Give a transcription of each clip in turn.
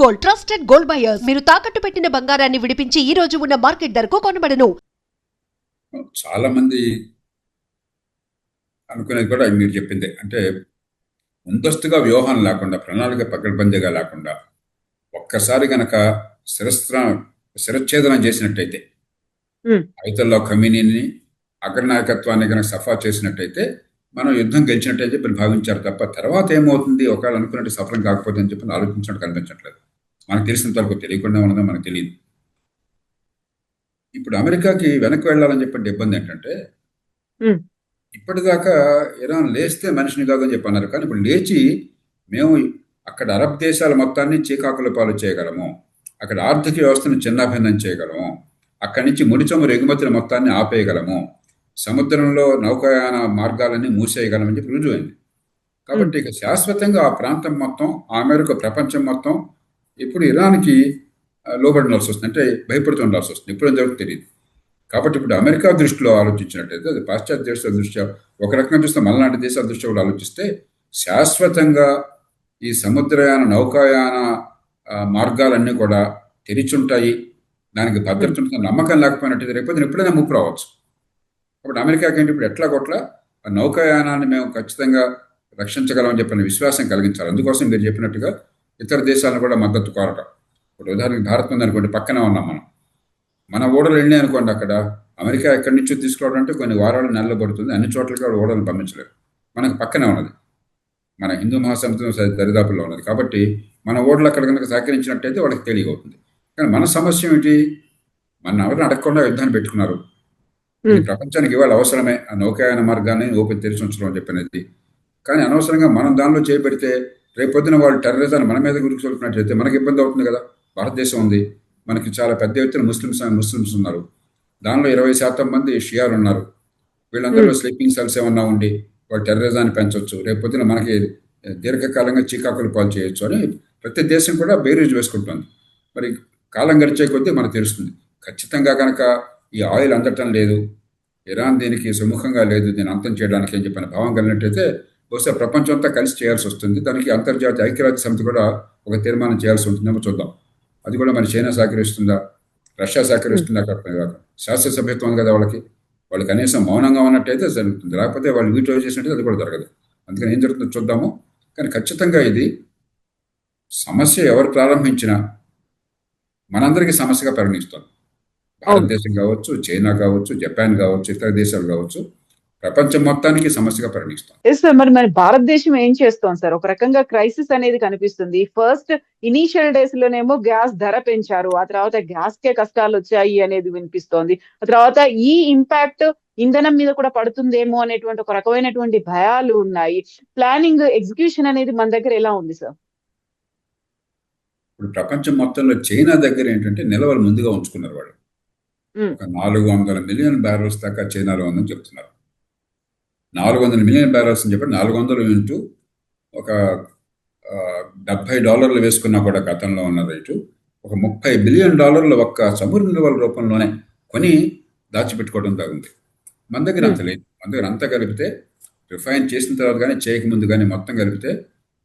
Gold, trusted gold buyers. మీరు తాకట్టు పెట్టిన బంగారాన్ని విడిపించి ఈ రోజు ఉన్న మార్కెట్ ధరకు కొనబడను. చాలా మంది అనుకునేది కూడా మీరు చెప్పిందే. అంటే ముందస్తుగా వ్యూహం లేకుండా, ప్రణాళిక పకడ్బందీగా లేకుండా ఒక్కసారి గనక శిరచ్ఛేదనం చేసినట్టయితే, ఐతల్లో ఖమీనీని అగ్రనాయకత్వాన్ని గనక సఫా చేసినట్టయితే మనం యుద్ధం గెలిచినట్టయితే చెప్పి భావించారు తప్ప తర్వాత ఏమవుతుంది ఒకవేళ అనుకున్నట్టు సఫలం కాకపోతే అని చెప్పి ఆలోచించినట్టు కనిపించట్లేదు. మనకు తెలిసినంత వరకు తెలియకుండా ఉన్నదో మనకు తెలియదు. ఇప్పుడు అమెరికాకి వెనక్కి వెళ్ళాలని చెప్పండి ఇబ్బంది ఏంటంటే, ఇప్పటిదాకా ఇరాన్ లేస్తే మనిషిని కాదని చెప్పి అన్నారు. కానీ ఇప్పుడు లేచి మేము అక్కడ అరబ్ దేశాల మొత్తాన్ని చీకాకుల పాలు చేయగలము, అక్కడ ఆర్థిక వ్యవస్థను చిన్నాభిన్నం చేయగలము, అక్కడి నుంచి ముడి చమురు ఎగుమతుల మొత్తాన్ని ఆపేయగలము, సముద్రంలో నౌకాయాన మార్గాలన్నీ మూసేయగలమని చెప్పి రుజువైంది. కాబట్టి ఇక శాశ్వతంగా ఆ ప్రాంతం మొత్తం, ఆ మేరకు ప్రపంచం మొత్తం ఇప్పుడు ఇరాన్కి లోబడి ఉండాల్సి వస్తుంది, అంటే భయపడుతూ ఉండాల్సి వస్తుంది. ఇప్పుడు ఏం జరుగుతుందో తెలియదు. కాబట్టి ఇప్పుడు అమెరికా దృష్టిలో ఆలోచించినట్టయితే, అది పాశ్చాత్య దేశాల దృష్ట్యా ఒక రకంగా చూస్తే మళ్ళాంటి దేశాల దృష్ట్యా కూడా ఆలోచిస్తే శాశ్వతంగా ఈ సముద్రయాన నౌకాయాన మార్గాలన్నీ కూడా తెరిచుంటాయి, దానికి భద్రత ఉంటుంది నమ్మకం లేకపోయినట్టయితే రేపు ఎప్పుడైనా ముప్పు రావచ్చు. కాబట్టి అమెరికాకి ఏంటి ఇప్పుడు ఎట్లా కొట్ల ఆ నౌకాయానాన్ని మేము ఖచ్చితంగా రక్షించగలమని చెప్పిన విశ్వాసం కలిగించాలి. అందుకోసం మీరు చెప్పినట్టుగా ఇతర దేశాలను కూడా మద్దతు కోరటం. ఇప్పుడు ఉదాహరణకి భారత్ ఉందనుకోండి, పక్కనే ఉన్నాం మనం, మన ఓడలు వెళ్ళి అనుకోండి, అక్కడ అమెరికా ఎక్కడి నుంచో తీసుకోవడం అంటే కొన్ని వారాలు నెలలు పడుతుంది. అన్ని చోట్లకి ఓడలు పంపించలేరు. మనకు పక్కనే ఉన్నది, మన హిందూ మహాసముద్రం దరిదాపుల్లో ఉన్నది. కాబట్టి మన ఓడలు అక్కడ కనుక సహకరించినట్టయితే వాళ్ళకి తెలియవుతుంది. కానీ మన సమస్య ఏమిటి, మన ఎవరిని అడగకుండా యుద్ధాన్ని పెట్టుకున్నారు. ప్రపంచానికి ఇవాళ అవసరమే ఆ నౌకాయాన మార్గాన్ని ఓపెన్ తెరిచి ఉంచడం అని చెప్పినది. కానీ అనవసరంగా మనం దానిలో చేపెడితే రేపొద్దున వాళ్ళు టెర్రరిజాన్ని మన మీద గురికి చూడుకున్నట్లయితే మనకి ఇబ్బంది అవుతుంది కదా. భారతదేశం ఉంది, మనకి చాలా పెద్ద ఎత్తున ముస్లిమ్స్ ఉన్నారు, దానిలో 20% మంది షియాలు ఉన్నారు. వీళ్ళందరిలో స్లీపింగ్ సెల్స్ ఏమన్నా ఉండి వాళ్ళు టెర్రరిజాన్ని పెంచవచ్చు, రేపొద్దున మనకి దీర్ఘకాలంగా చీకాకులు పాలు చేయొచ్చు అని ప్రతి దేశం కూడా బేరీజ్ వేసుకుంటుంది. మరి కాలం గడిచే కొద్దీ మనకు తెలుస్తుంది. ఖచ్చితంగా కనుక ఈ ఆయిల్ అందటం లేదు, ఇరాన్ దీనికి సుముఖంగా లేదు, దీన్ని అంతం చేయడానికి అని చెప్పిన భావం కలిగినట్టయితే బహుశా ప్రపంచం అంతా కలిసి చేయాల్సి వస్తుంది. దానికి అంతర్జాతీయ ఐక్యరాజ్య సమితి కూడా ఒక తీర్మానం చేయాల్సి ఉంటుందేమో చూద్దాం. అది కూడా మన చైనా సహకరిస్తుందా, రష్యా సహకరిస్తుందా, శాస్త్ర సభ్యత్వం ఉంది కదా వాళ్ళకి కనీసం మౌనంగా ఉన్నట్టయితే జరుగుతుంది, లేకపోతే వాళ్ళు వీటో చేసినట్టయితే అది కూడా జరగదు. అందుకని ఏం జరుగుతుందో చూద్దాము. కానీ ఖచ్చితంగా ఇది సమస్య ఎవరు ప్రారంభించినా మనందరికీ సమస్యగా పరిగణిస్తాం. భారతదేశం కావచ్చు, చైనా కావచ్చు, జపాన్ కావచ్చు, ఇతర దేశాలు కావచ్చు, ప్రపంచం మొత్తానికి సమస్యగా పరిగణిస్తాం. మరి భారతదేశం ఏం చేస్తాం సార్? ఒక రకంగా క్రైసిస్ అనేది కనిపిస్తుంది. ఫస్ట్ ఇనీషియల్ డేస్ లోనేమో గ్యాస్ ధర పెంచారు, ఆ తర్వాత గ్యాస్ కే కష్టాలు వచ్చాయి అనేది వినిపిస్తోంది. ఆ తర్వాత ఈ ఇంపాక్ట్ ఇంధనం మీద కూడా పడుతుందేమో అనేటువంటి ఒక రకమైనటువంటి భయాలు ఉన్నాయి. ప్లానింగ్, ఎగ్జిక్యూషన్ అనేది మన దగ్గర ఎలా ఉంది సార్? ఇప్పుడు ప్రపంచం మొత్తంలో చైనా దగ్గర ఏంటంటే నిల్వలు ముందుగా ఉంచుకున్నారు వాళ్ళు. ఒక 400 మిలియన్ బ్యారెల్స్ దాకా చైనాలో ఉందని చెప్తున్నారు. 400 మిలియన్ బ్యారెల్స్ అని చెప్పి 400 ఇంటూ ఒక $70 వేసుకున్నా కూడా గతంలో ఉన్న రేటు ఒక $30 బిలియన్ ఒక్క చమురు నిల్వల రూపంలోనే కొని దాచిపెట్టుకోవడం తగ్గింది. మన దగ్గర అంత లేదు. మన దగ్గర అంతా కలిపితే రిఫైన్ చేసిన తర్వాత కానీ చేయకముందు కానీ మొత్తం కలిపితే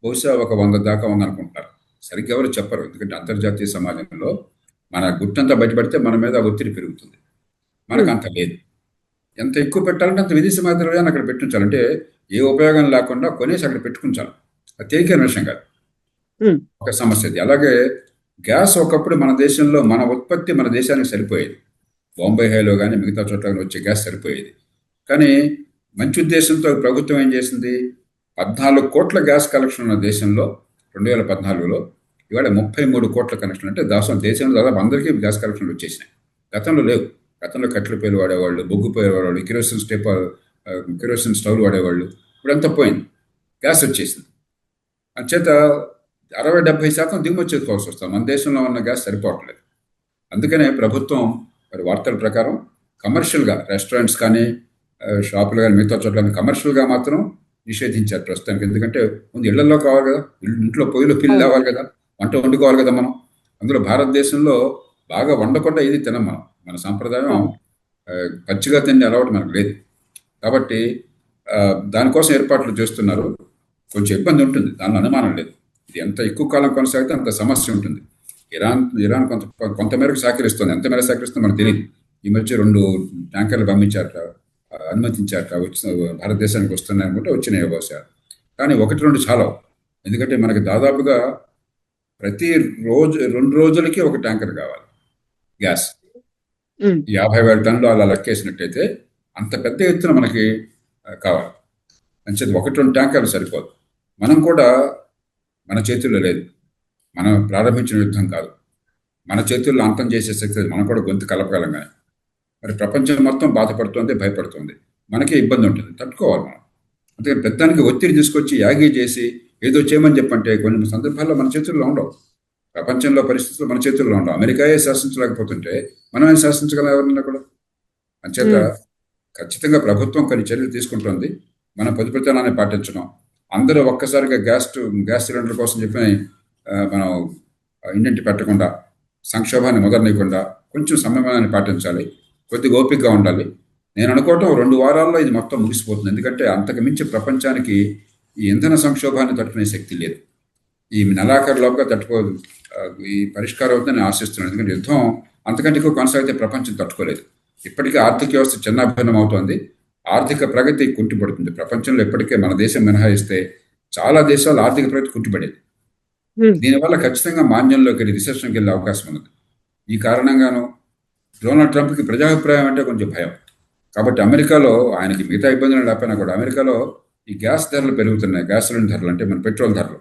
బహుశా ఒక 100 దాకా ఉందనుకుంటారు. సరిగ్గా ఎవరు చెప్పరు, ఎందుకంటే అంతర్జాతీయ సమాజంలో మన గుట్టంతా బయటపడితే మన మీద ఒత్తిడి పెరుగుతుంది. మనకు అంత లేదు. ఎంత ఎక్కువ పెట్టాలంటే అంత విదేశీ మాత్రమే అక్కడ పెట్టించాలంటే ఏ ఉపయోగం లేకుండా కొనేసి అక్కడ పెట్టుకుంటారు. అది తేలికైన విషయం కాదు, ఒక సమస్య. అలాగే గ్యాస్ ఒకప్పుడు మన దేశంలో మన ఉత్పత్తి మన దేశానికి సరిపోయేది. బాంబే హైలో కానీ మిగతా చోట్ల వచ్చే గ్యాస్ సరిపోయేది. కానీ మంచి ఉద్దేశంతో ప్రభుత్వం ఏం చేసింది, 14 కోట్ల గ్యాస్ కలెక్షన్ ఉన్న దేశంలో 2014లో ఇవాళ 33 కోట్ల కనెక్షన్. అంటే దేశంలో దాదాపు అందరికీ గ్యాస్ కనెక్షన్లు వచ్చేసినాయి. గతంలో లేవు. గతంలో కట్టెల పొయ్యిలు వాడేవాళ్ళు, బొగ్గు పొయ్యిలు వాడేవాళ్ళు, కిరోసిన్ స్టవ్లు వాడేవాళ్ళు. ఇప్పుడంతా పోయింది, గ్యాస్ వచ్చేసింది. అంచేత 60-70% దిగుమతి చేసుకోవాల్సి వస్తుంది. మన దేశంలో ఉన్న గ్యాస్ సరిపోవట్లేదు. అందుకనే ప్రభుత్వం మరి వార్తల ప్రకారం కమర్షియల్గా రెస్టారెంట్స్ కానీ షాపులు కానీ మిగతా చోట్ల కమర్షియల్గా మాత్రం నిషేధించారు ప్రస్తుతానికి. ఎందుకంటే ముందు ఇళ్లలో కావాలి కదా, ఇంట్లో పొయ్యిలో పిల్లి రావాలి కదా, వంట వండుకోవాలి కదా మనం. అందులో భారతదేశంలో బాగా వండకుండా ఇది తినం మనం. మన సాంప్రదాయం పచ్చిగా తిండి అలవాటు మనకు లేదు. కాబట్టి దానికోసం ఏర్పాట్లు చేస్తున్నారు. కొంచెం ఇబ్బంది ఉంటుంది, దానిలో అనుమానం లేదు. ఇది ఎంత ఎక్కువ కాలం కొనసాగితే అంత సమస్య ఉంటుంది. ఇరాన్ కొంతమేరకు సహకరిస్తుంది. ఎంత మేర సహకరిస్తుందో మనకు తెలియదు. ఈ మధ్య 2 ట్యాంకర్లు పంపించారట, అనుమతించారట, వచ్చిన భారతదేశానికి వస్తున్నాయి అనుకుంటే వచ్చినాయి బహుశా. కానీ 1-2 చాలా. ఎందుకంటే మనకి దాదాపుగా ప్రతి రోజు 2 రోజులకి ఒక ట్యాంకర్ కావాలి గ్యాస్. 50,000 టన్నులు అలా లెక్కేసినట్టయితే అంత పెద్ద ఎత్తున మనకి కావాలి. అంచేది 1-2 ట్యాంకర్లు సరిపోదు. మనం కూడా మన చేతుల్లో లేదు. మనం ప్రారంభించిన యుద్ధం కాదు. మన చేతుల్లో అంతం చేసే శక్తి మనం కూడా గొంతు కలపగలం. కానీ మరి ప్రపంచం మొత్తం బాధపడుతుంది, భయపడుతుంది. మనకే ఇబ్బంది ఉంటుంది, తట్టుకోవాలి మనం. అందుకని పెద్దానికి ఒత్తిడి తీసుకొచ్చి యాగీ చేసి ఏదో చేయమని చెప్పంటే కొన్ని సందర్భాల్లో మన చేతుల్లో ఉండవు. ప్రపంచంలో పరిస్థితులు మన చేతుల్లో ఉండవు. అమెరికాయే శాసించలేకపోతుంటే మనమే శాసించగలం ఎవరన్నా కూడా. అంచేత ఖచ్చితంగా ప్రభుత్వం కొన్ని చర్యలు తీసుకుంటుంది. మన పొదుపుతనాన్ని పాటించడం, అందరూ ఒక్కసారిగా గ్యాస్ సిలిండర్ కోసం చెప్పి మనం ఇంటింటి పెట్టకుండా, సంక్షోభాన్ని మొదలనీయకుండా కొంచెం సమయాన్ని పాటించాలి, కొద్దిగా ఓపికగా ఉండాలి. నేను అనుకోవటం 2 వారాల్లో ఇది మొత్తం ముగిసిపోతుంది. ఎందుకంటే అంతకు మించి ప్రపంచానికి ఈ ఇంధన సంక్షోభాన్ని తట్టుకునే శక్తి లేదు. ఈ నెలాఖరులోపుగా ఈ పరిష్కారం అవుతుందని ఆశిస్తున్నాను. ఎందుకంటే యుద్ధం అంతకంటే ఎక్కువ కొనసాగితే ప్రపంచం తట్టుకోలేదు. ఇప్పటికే ఆర్థిక వ్యవస్థ చిన్నాభిన్నం అవుతోంది. ఆర్థిక ప్రగతి కుంటిపడుతుంది. ప్రపంచంలో ఇప్పటికే మన దేశం మినహాయిస్తే చాలా దేశాలు ఆర్థిక ప్రగతి కుంటిపడేది. దీనివల్ల ఖచ్చితంగా మాంద్యంలోకి వెళ్ళి రిసెషన్కి వెళ్ళే అవకాశం ఉన్నది. ఈ కారణంగాను డొనాల్డ్ ట్రంప్కి ప్రజాభిప్రాయం అంటే కొంచెం భయం. కాబట్టి అమెరికాలో ఆయనకి మిగతా ఇబ్బందులు లేకపోయినా కూడా అమెరికాలో ఈ గ్యాస్ ధరలు పెరుగుతున్నాయి. గ్యాస్ సిలిండర్ ధరలు అంటే మన పెట్రోల్ ధరలు,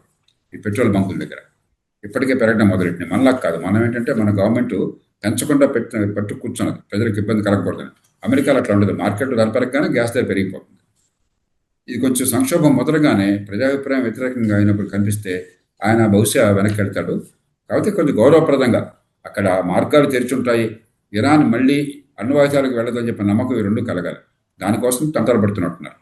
ఈ పెట్రోల్ బంకుల దగ్గర ఇప్పటికే పెరగడం మొదలెట్టినాయి. మనలా కాదు. మనం ఏంటంటే మన గవర్నమెంట్ పెంచకుండా పట్టు కూర్చున్నది, ప్రజలకు ఇబ్బంది కలగకూడదని. అమెరికాలో అట్లా ఉండదు. మార్కెట్లో ధర పెరగగానే గ్యాస్ ధర పెరిగిపోతుంది. ఇది కొంచెం సంక్షోభం మొదలుగానే ప్రజాభిప్రాయం వ్యతిరేకంగా అయినప్పుడు కనిపిస్తే ఆయన బహుశా వెనక్కి వెళ్తాడు. కాబట్టి కొంచెం గౌరవప్రదంగా అక్కడ మార్గాలు తెరిచుంటాయి. ఇరాన్ మళ్ళీ అణ్వాయుధాలకు వెళ్ళదని చెప్పిన నమ్మకం ఈ 2 కలగాలి. దానికోసం తంటాలు పడుతున్నట్టున్నారు.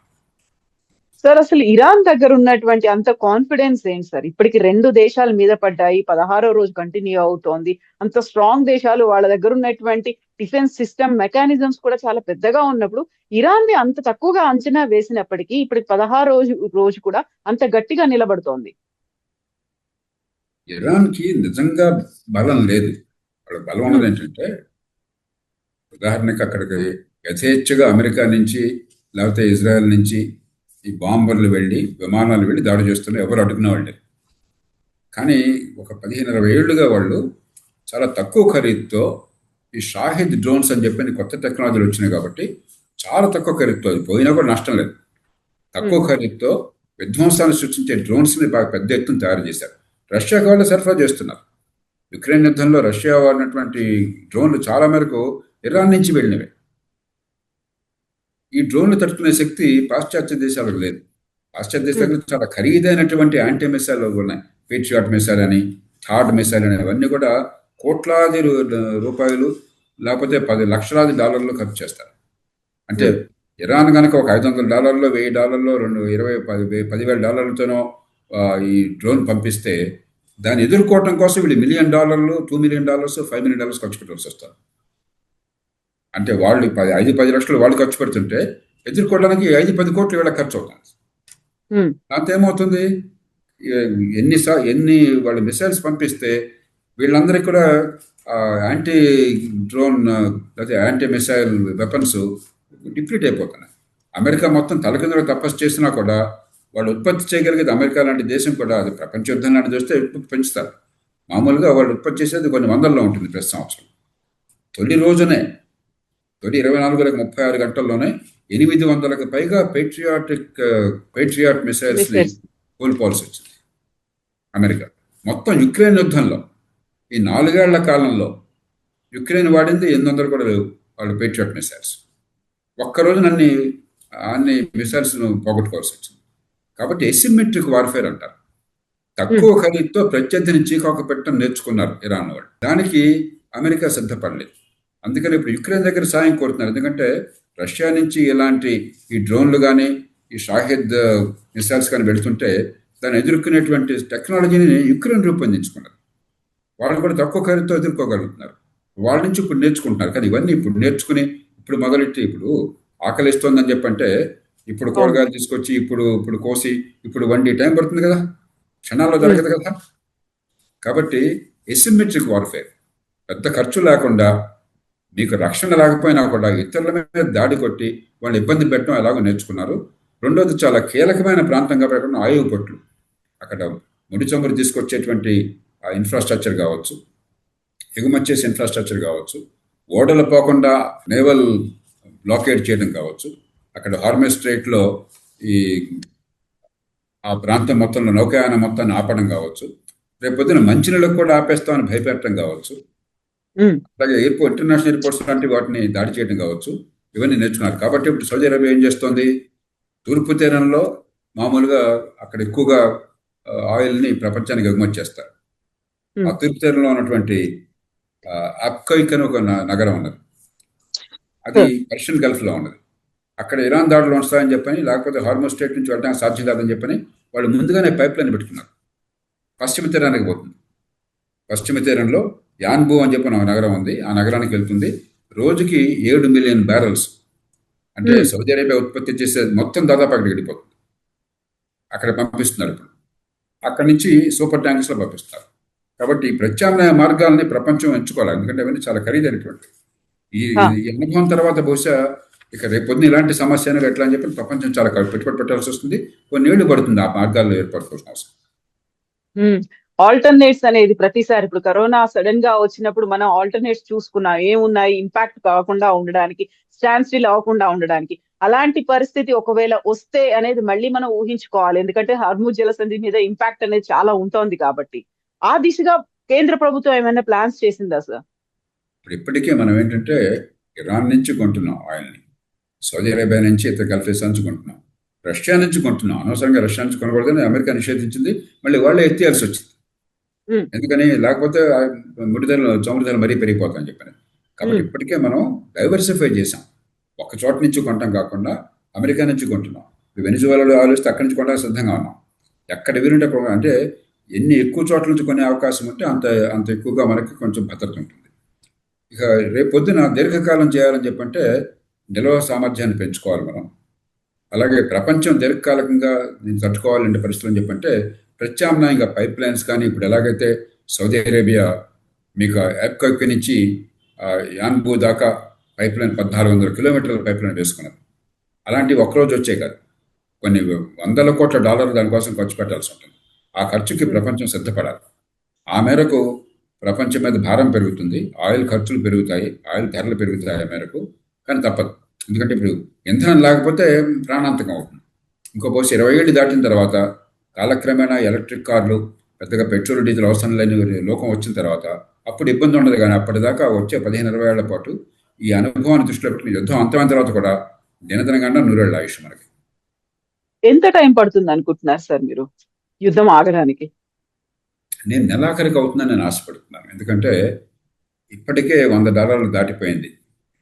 సార్, అసలు ఇరాన్ దగ్గర ఉన్నటువంటి అంత కాన్ఫిడెన్స్ ఏంటి సార్? ఇప్పటికి 2 దేశాల మీద పడ్డాయి, 16వ రోజు కంటిన్యూ అవుతోంది. అంత స్ట్రాంగ్ దేశాలు, వాళ్ళ దగ్గర ఉన్నటువంటి డిఫెన్స్ సిస్టమ్ మెకానిజమ్స్ కూడా చాలా పెద్దగా ఉన్నప్పుడు ఇరాన్ ని అంత తక్కువగా అంచనా వేసినప్పటికీ ఇప్పటికి 16వ రోజు కూడా అంత గట్టిగా నిలబడుతోంది. ఇరాన్కి నిజంగా బలం లేదు. వాళ్ళ బలం ఉన్నది ఏంటంటే, ఉదాహరణకి అక్కడికి యథేచ్ఛగా అమెరికా నుంచి లేకపోతే ఇజ్రాయెల్ నుంచి ఈ బాంబర్లు వెళ్ళి, విమానాలు వెళ్ళి దాడి చేస్తున్నారు. ఎవరు అడుగునే వాళ్ళు. కానీ ఒక 15-20 ఏళ్లుగా వాళ్ళు చాలా తక్కువ ఖరీదుతో ఈ షాహిద్ డ్రోన్స్ అని చెప్పి కొత్త టెక్నాలజీలు వచ్చినాయి. కాబట్టి చాలా తక్కువ ఖరీదుతో, అది పోయినా కూడా నష్టం లేదు, తక్కువ ఖరీదుతో విధ్వంసాన్ని సృష్టించే డ్రోన్స్ని బాగా పెద్ద ఎత్తున తయారు చేశారు. రష్యాకి వాళ్ళు సరఫరా చేస్తున్నారు. యుక్రెయిన్ యుద్ధంలో రష్యా వాడినటువంటి డ్రోన్లు చాలా మేరకు ఇరాన్ నుంచి వెళ్ళినవే. ఈ డ్రోన్లు తట్టుకునే శక్తి పాశ్చాత్య దేశాలకు లేదు. పాశ్చాత్య దేశాలకు చాలా ఖరీదైనటువంటి యాంటీ మిసైల్ ఉన్నాయి. పేట్రియాట్ మిసైల్ అని, థాడ్ మిసైల్ అని, అవన్నీ కూడా కోట్లాది రూపాయలు లేకపోతే 10 లక్షలాది డాలర్లు ఖర్చు చేస్తారు. అంటే ఇరాన్ కనుక ఒక $500, $1000, $10,000 ఈ డ్రోన్ పంపిస్తే దాన్ని ఎదుర్కోవటం కోసం వీళ్ళు $1 మిలియన్, $2 మిలియన్, $5 మిలియన్ ఖర్చు పెట్టాల్సి వస్తారు. అంటే వాళ్ళు 5-10 లక్షలు వాళ్ళు ఖర్చు పెడుతుంటే ఎదుర్కోవడానికి 5-10 కోట్లు వీళ్ళకి ఖర్చు అవుతుంది. దాంతో ఏమవుతుంది, ఎన్ని వాళ్ళు మిసైల్స్ పంపిస్తే వీళ్ళందరికీ కూడా యాంటీ డ్రోన్ లేదా యాంటీ మిసైల్ వెపన్స్ డిప్లీట్ అయిపోతున్నాయి. అమెరికా మొత్తం తలకిందులు తపస్సు చేసినా కూడా వాళ్ళు ఉత్పత్తి చేయగలిగేది అమెరికా లాంటి దేశం కూడా, అది ప్రపంచ యుద్ధం లాంటి చూస్తే ఉత్పత్తి పెంచుతారు. మామూలుగా వాళ్ళు ఉత్పత్తి చేసేది కొన్ని వందల్లో ఉంటుంది ప్రతి సంవత్సరం. తొలి 24-36 గంటల్లోనే 800కు పైగా పేట్రియాట్ మిసైల్స్ని కోల్పోవాల్సి వచ్చింది అమెరికా. మొత్తం యుక్రెయిన్ యుద్ధంలో ఈ 4 ఏళ్ల కాలంలో యుక్రెయిన్ వాడింది 800 కూడా లేవు వాళ్ళు పేట్రియాట్ మిసైల్స్. ఒక్కరోజు అన్ని మిసైల్స్ను పోగొట్టుకోవాల్సి వచ్చింది. కాబట్టి ఎసిమెట్రిక్ వార్ఫేర్ అంటారు. తక్కువ ఖరీదుతో ప్రత్యర్థిని చీకాకు పెట్టడం నేర్చుకున్నారు ఇరాన్ వాళ్ళు. దానికి అమెరికా సిద్ధపడలేదు. అందుకని ఇప్పుడు యుక్రెయిన్ దగ్గర సాయం కోరుతున్నారు. ఎందుకంటే రష్యా నుంచి ఇలాంటి ఈ డ్రోన్లు కానీ, ఈ షాహిద్ మిసైల్స్ కానీ వెళుతుంటే దాన్ని ఎదుర్కొనేటువంటి టెక్నాలజీని యుక్రెయిన్ రూపొందించుకున్నారు. వాళ్ళు కూడా తక్కువ ఖరీదుతో ఎదుర్కోగలుగుతున్నారు. వాళ్ళ నుంచి ఇప్పుడు నేర్చుకుంటున్నారు. కానీ ఇవన్నీ ఇప్పుడు నేర్చుకుని ఇప్పుడు మొదలెట్టి, ఇప్పుడు ఆకలిస్తోందని చెప్పంటే ఇప్పుడు కూరగాయలు తీసుకొచ్చి ఇప్పుడు కోసి ఇప్పుడు వండి టైం పడుతుంది కదా. క్షణాల్లో జరగదు కదా. కాబట్టి ఎసిమెట్రిక్ వార్ఫేర్, పెద్ద ఖర్చు లేకుండా, మీకు రక్షణ లేకపోయినా కూడా ఇతరుల మీద దాడి కొట్టి వాళ్ళు ఇబ్బంది పెట్టడం ఎలాగో నేర్చుకున్నారు. రెండోది చాలా కీలకమైన ప్రాంతంగా పెట్టడం ఆయువు పట్లు. అక్కడ ముడి చమురు తీసుకొచ్చేటువంటి ఆ ఇన్ఫ్రాస్ట్రక్చర్ కావచ్చు, ఎగుమతి చేసే ఇన్ఫ్రాస్ట్రక్చర్ కావచ్చు, ఓడలు పోకుండా నేవల్ బ్లాకేడ్ చేయడం కావచ్చు, అక్కడ హార్మస్ స్ట్రైట్లో ఈ ఆ ప్రాంతం మొత్తంలో నౌకాయానం మొత్తాన్ని ఆపడం కావచ్చు, రేపొద్దున మంచినీళ్ళకు కూడా ఆపేస్తామని భయపెట్టడం కావచ్చు, అలాగే ఇంటర్నేషనల్ ఎయిర్పోర్ట్స్ లాంటి వాటిని దాడి చేయడం కావచ్చు, ఇవన్నీ నేర్చుకున్నారు. కాబట్టి ఇప్పుడు సౌదీ అరేబియా ఏం చేస్తోంది, తూర్పు తీరంలో మామూలుగా అక్కడ ఎక్కువగా ఆయిల్ని ప్రపంచానికి ఎగుమతి చేస్తారు. ఆ తూర్పు తీరంలో ఉన్నటువంటి అబ్కైక్ అని ఒక నగరం ఉన్నది, అది పర్షియన్ గల్ఫ్లో ఉన్నది. అక్కడ ఇరాన్ దాడులు వస్తాయని చెప్పని, లేకపోతే హార్మోస్ స్ట్రైట్ నుంచి వెళ్ళడానికి సాధ్యం కాదని చెప్పని వాళ్ళు ముందుగానే పైప్ లైన్ పెట్టుకున్నారు. పశ్చిమ తీరానికి పోతుంది. పశ్చిమ తీరంలో యాన్బూ అని చెప్పిన ఒక నగరం ఉంది, ఆ నగరానికి వెళ్తుంది. రోజుకి 7 మిలియన్ బ్యారల్స్, అంటే సౌదీ అరేబియా ఉత్పత్తి చేసే మొత్తం దాదాపు అక్కడికి వెళ్ళిపోతుంది. అక్కడ పంపిస్తున్నారు. ఇప్పుడు అక్కడి నుంచి సూపర్ ట్యాంక్స్లో పంపిస్తున్నారు. కాబట్టి ప్రత్యామ్నాయ మార్గాలని ప్రపంచం ఎంచుకోవాలి, ఎందుకంటే అవన్నీ చాలా ఖరీదైనటువంటి. ఈ అనుభవం తర్వాత బహుశా ఇక రేపొద్దున ఇలాంటి సమస్య అనేది ఎట్లా అని చెప్పి ప్రపంచం చాలా పెట్టుబడి పెట్టాల్సి వస్తుంది. కొన్ని ఏళ్ళు పడుతుంది ఆ మార్గాల్లో ఏర్పడుకోవాల్సిన అవసరం. ఆల్టర్నేట్స్ అనేది ప్రతిసారి ఇప్పుడు కరోనా సడన్ గా వచ్చినప్పుడు మనం ఆల్టర్నేట్స్ చూసుకున్నాం, ఏమున్నాయి ఇంపాక్ట్ కాకుండా ఉండడానికి, స్టాండ్ స్టిల్ అవ్వకుండా ఉండడానికి. అలాంటి పరిస్థితి ఒకవేళ వస్తే అనేది మళ్ళీ మనం ఊహించుకోవాలి, ఎందుకంటే హార్ముజ్ జలసంధి మీద ఇంపాక్ట్ అనేది చాలా ఉంటుంది కాబట్టి. ఆ దిశగా కేంద్ర ప్రభుత్వం ఏమైనా ప్లాన్స్ చేసిందా సార్? ఇప్పటికే మనం ఏంటంటే ఇరాన్ నుంచి కొంటున్నాం ఆయిల్ని, సౌదీ అరేబియా నుంచి, ఇతర గల్ఫ్ దేశాల నుంచి కొంటున్నాం, రష్యా నుంచి కొంటున్నాం. అనవసరంగా రష్యా నుంచి కొనకూడదని అమెరికా నిషేధించింది, మళ్ళీ వాళ్ళే ఎత్తేయాల్సి వచ్చింది. ఎందుకని, లేకపోతే చమురు ధరలు మరీ పెరిగిపోతాయని చెప్పాను. కాబట్టి ఇప్పటికే మనం డైవర్సిఫై చేసాం. ఒక చోట నుంచి కొంటాం కాకుండా అమెరికా నుంచి కొంటున్నాం. వెనిజువేలాలో ఆలోచిస్తే అక్కడి నుంచి కొనడానికి సిద్ధంగా ఉన్నాం. ఎక్కడ వీలుంటే అంటే ఎన్ని ఎక్కువ చోట్ల నుంచి కొనే అవకాశం ఉంటే అంత ఎక్కువగా మనకి కొంచెం భద్రత ఉంటుంది. ఇక రేపు పొద్దున దీర్ఘకాలం చేయాలని చెప్పంటే నిల్వ సామర్థ్యాన్ని పెంచుకోవాలి మనం. అలాగే ప్రపంచం దీర్ఘకాలికంగా దీన్ని తట్టుకోవాలంటే పరిస్థితులు అని చెప్పంటే ప్రత్యామ్నాయంగా పైప్ లైన్స్ కానీ, ఇప్పుడు ఎలాగైతే సౌదీ అరేబియా మీకు అబ్కైక్ నుంచి యాన్బూ దాకా పైప్ లైన్ 1400 కిలోమీటర్ల పైప్ లైన్ వేసుకున్నది, అలాంటివి ఒక్కరోజు వచ్చే కాదు, కొన్ని $100 కోట్ల దానికోసం ఖర్చు పెట్టాల్సి ఉంటుంది. ఆ ఖర్చుకి ప్రపంచం సిద్ధపడాలి. ఆ మేరకు ప్రపంచం మీద భారం పెరుగుతుంది, ఆయిల్ ఖర్చులు పెరుగుతాయి, ఆయిల్ ధరలు పెరుగుతాయి ఆ మేరకు. కానీ తప్పదు, ఎందుకంటే ఇప్పుడు ఇంధనం లేకపోతే ప్రాణాంతకం అవుతుంది. ఇంకో బహుశా 20 ఏళ్ళు దాటిన తర్వాత కాలక్రమేణా ఎలక్ట్రిక్ కార్లు, పెద్దగా పెట్రోల్ డీజిల్ అవసరం లేని లోకం వచ్చిన తర్వాత అప్పుడు ఇబ్బంది ఉండదు. కానీ అప్పటిదాకా వచ్చే 15-20 ఏళ్ల పాటు ఈ అనుభవాన్ని దృష్టిలో పెట్టుకుని యుద్ధం అంతమైన తర్వాత కూడా దినదినగండా 100 ఏళ్ళ ఆయుష్ మనకి. ఎంత టైం పడుతుంది అనుకుంటున్నారు సార్ మీరు యుద్ధం ఆగడానికి? నేను నెలాఖరికి అవుతుందని నేను ఆశపడుతున్నాను. ఎందుకంటే ఇప్పటికే $100 దాటిపోయింది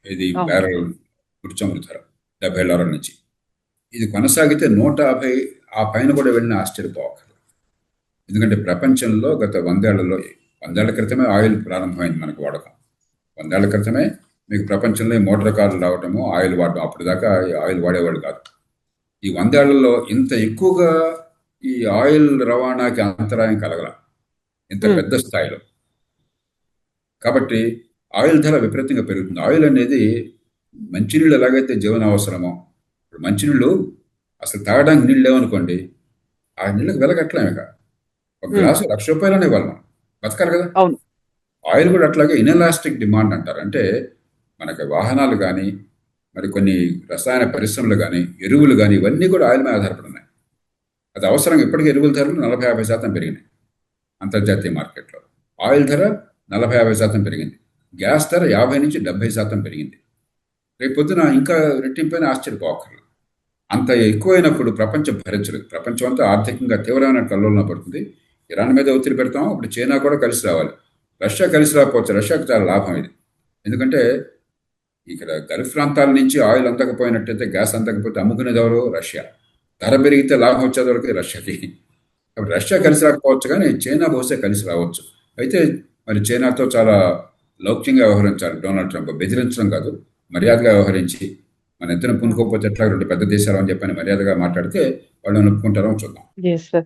ఇది బ్యారెల్ ముడి చమురు ధర, $70 నుంచి. ఇది కొనసాగితే 150 ఆ పైన కూడా వెళ్ళిన ఆశ్చర్యపోవక్కర్లేదు. ఎందుకంటే ప్రపంచంలో గత 100 ఏళ్ల క్రితమే ఆయిల్ ప్రారంభమైంది మనకు వాడకం. 100 ఏళ్ల క్రితమే మీకు ప్రపంచంలో మోటార్ కార్లు రావటము, ఆయిల్ వాడటం. అప్పుడు దాకా ఆయిల్ వాడేవాళ్ళు కాదు. ఈ 100 ఏళ్లలో ఇంత ఎక్కువగా ఈ ఆయిల్ రవాణాకి అంతరాయం కలగల, ఇంత పెద్ద స్థాయిలో. కాబట్టి ఆయిల్ ధర విపరీతంగా పెరుగుతుంది. ఆయిల్ అనేది మంచినీళ్ళు ఎలాగైతే జీవన అవసరమో, ఇప్పుడు మంచినీళ్ళు అసలు తాగడానికి నీళ్ళు లేవనుకోండి, ఆ నీళ్ళకి వెలగట్లేమే కాదు. ఒక గ్లాసు ₹1,00,000 ఇవ్వాలి మనం, బతకాలి కదా. ఆయిల్ కూడా అట్లాగే ఇన్ఎలాస్టిక్ డిమాండ్ అంటారు. అంటే మనకి వాహనాలు కానీ, మరి కొన్ని రసాయన పరిశ్రమలు కానీ, ఎరువులు కానీ, ఇవన్నీ కూడా ఆయిల్ మీద ఆధారపడి ఉన్నాయి. అది అవసరం. ఇప్పటికీ ఎరువుల ధరలు 40-50% పెరిగినాయి అంతర్జాతీయ మార్కెట్లో. ఆయిల్ ధర 40-50% పెరిగింది. గ్యాస్ ధర 50-70% పెరిగింది. రేపు పొద్దున ఇంకా రెట్టింపైన ఆశ్చర్యపోవక్కర్లేదు. అంత ఎక్కువైనప్పుడు ప్రపంచం భరించలేదు. ప్రపంచం అంతా ఆర్థికంగా తీవ్రమైన కల్లోలన పడుతుంది. ఇరాన్ మీద ఒత్తిడి పెడతాం, ఇప్పుడు చైనా కూడా కలిసి రావాలి. రష్యా కలిసి రాకపోవచ్చు. రష్యాకు చాలా లాభం ఇది. ఎందుకంటే ఇక్కడ గల్ఫ్ ప్రాంతాల నుంచి ఆయిల్ అందకపోయినట్టయితే, గ్యాస్ అందకపోతే అమ్ముకునేది ఎవరు? రష్యా. ధర పెరిగితే లాభం వచ్చేది వరకు రష్యాకి. కాబట్టి రష్యా కలిసి రాకపోవచ్చు, కానీ చైనా బహుశా కలిసి రావచ్చు. అయితే మరి చైనాతో చాలా లౌక్యంగా వ్యవహరించాలి డొనాల్డ్ ట్రంప్. బెదిరించడం కాదు, మర్యాదగా వ్యవహరించి, మన ఇద్దరం పునుకోకపోతే ఎట్లా 2 పెద్ద దేశాలు అని చెప్పని మర్యాదగా మాట్లాడితే వాళ్ళు ఒప్పుకుంటారో చూద్దాం.